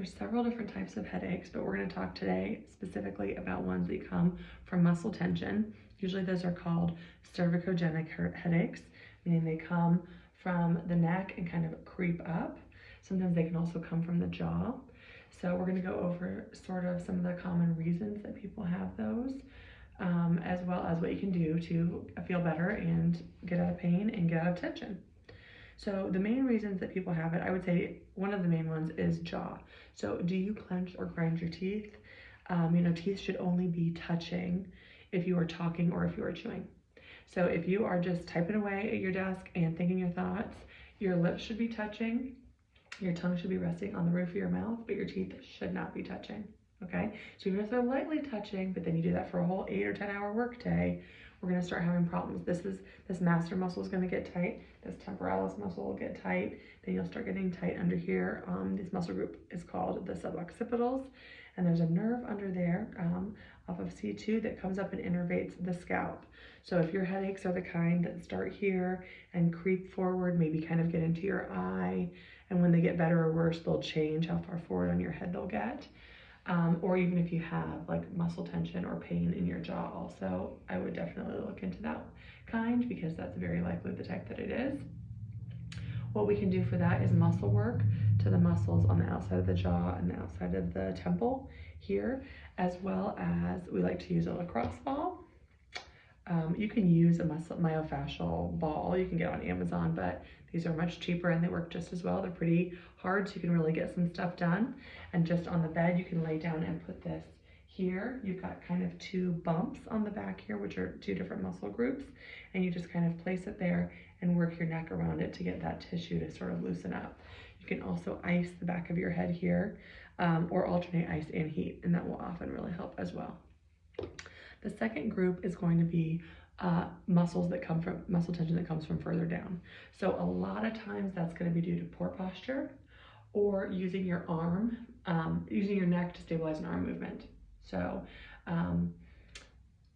There's several different types of headaches, but we're going to talk today specifically about ones that come from muscle tension. Usually those are called cervicogenic headaches, meaning they come from the neck and kind of creep up. Sometimes they can also come from the jaw. So we're going to go over sort of some of the common reasons that people have those, as well as what you can do to feel better and get out of pain and get out of tension. So the main reasons that people have it, I would say one of the main ones is jaw. So do you clench or grind your teeth? Teeth should only be touching if you are talking or if you are chewing. So if you are just typing away at your desk and thinking your thoughts, your lips should be touching, your tongue should be resting on the roof of your mouth, but your teeth should not be touching, okay? So even if they're lightly touching, but then you do that for a whole 8 or 10 hour work day, we're gonna start having problems. This masseter muscle is gonna get tight, this temporalis muscle will get tight, then you'll start getting tight under here. This muscle group is called the suboccipitals, and there's a nerve under there off of C2 that comes up and innervates the scalp. So if your headaches are the kind that start here and creep forward, maybe kind of get into your eye, and when they get better or worse, they'll change how far forward on your head they'll get. Or even if you have like muscle tension or pain in your jaw also, I would definitely look into that kind because that's very likely the type that it is. What we can do for that is muscle work to the muscles on the outside of the jaw and the outside of the temple here, as well as we like to use a lacrosse ball. You can use a myofascial ball you can get on Amazon, but these are much cheaper and they work just as well. They're pretty hard, so you can really get some stuff done. And just on the bed, you can lay down and put this here. You've got kind of 2 bumps on the back here, which are 2 different muscle groups. And you just kind of place it there and work your neck around it to get that tissue to sort of loosen up. You can also ice the back of your head here, or alternate ice and heat, and that will often really help as well. The second group is going to be muscle tension that comes from further down. So a lot of times that's going to be due to poor posture or using your arm, using your neck to stabilize an arm movement. So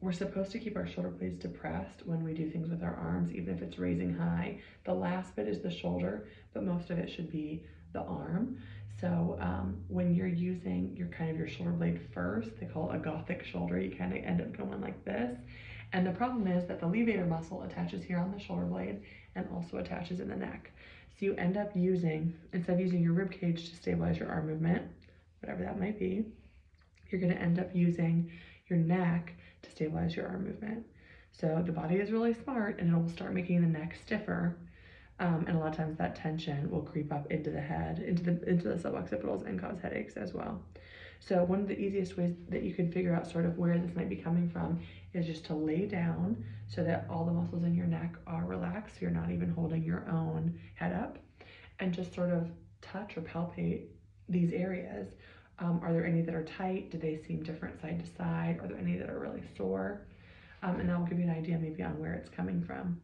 we're supposed to keep our shoulder blades depressed when we do things with our arms, even if it's raising high. The last bit is the shoulder, but most of it should be the arm. So when you're using your shoulder blade first, they call it a Gothic shoulder, you kind of end up going like this. And the problem is that the levator muscle attaches here on the shoulder blade and also attaches in the neck. So you end up using, instead of using your rib cage to stabilize your arm movement, whatever that might be, you're gonna end up using your neck to stabilize your arm movement. So the body is really smart and it will start making the neck stiffer. And a lot of times that tension will creep up into the head, into the suboccipitals and cause headaches as well. So one of the easiest ways that you can figure out sort of where this might be coming from is just to lay down so that all the muscles in your neck are relaxed, so you're not even holding your own head up, and just sort of touch or palpate these areas. Are there any that are tight? Do they seem different side to side? Are there any that are really sore? And that will give you an idea maybe on where it's coming from.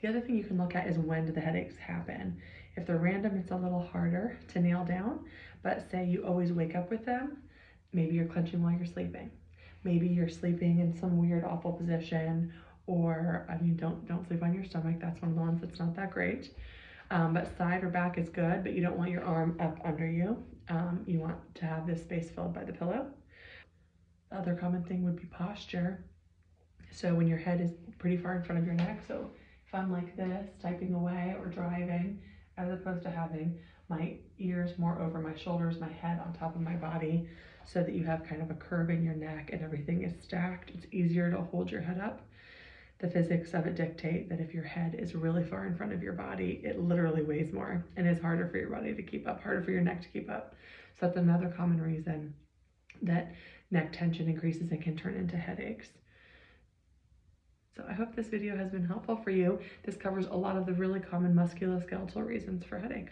The other thing you can look at is when do the headaches happen. If they're random, it's a little harder to nail down, but say you always wake up with them, maybe you're clenching while you're sleeping. Maybe you're sleeping in some weird, awful position, or don't sleep on your stomach. That's one of the ones that's not that great. But side or back is good, but you don't want your arm up under you. You want to have this space filled by the pillow. The other common thing would be posture. So when your head is pretty far in front of your neck, so if I'm like this, typing away or driving, as opposed to having my ears more over my shoulders, my head on top of my body, so that you have kind of a curve in your neck and everything is stacked, it's easier to hold your head up. The physics of it dictate that if your head is really far in front of your body, it literally weighs more and it's harder for your body to keep up, harder for your neck to keep up. So that's another common reason that neck tension increases and can turn into headaches. So I hope this video has been helpful for you. This covers a lot of the really common musculoskeletal reasons for headaches.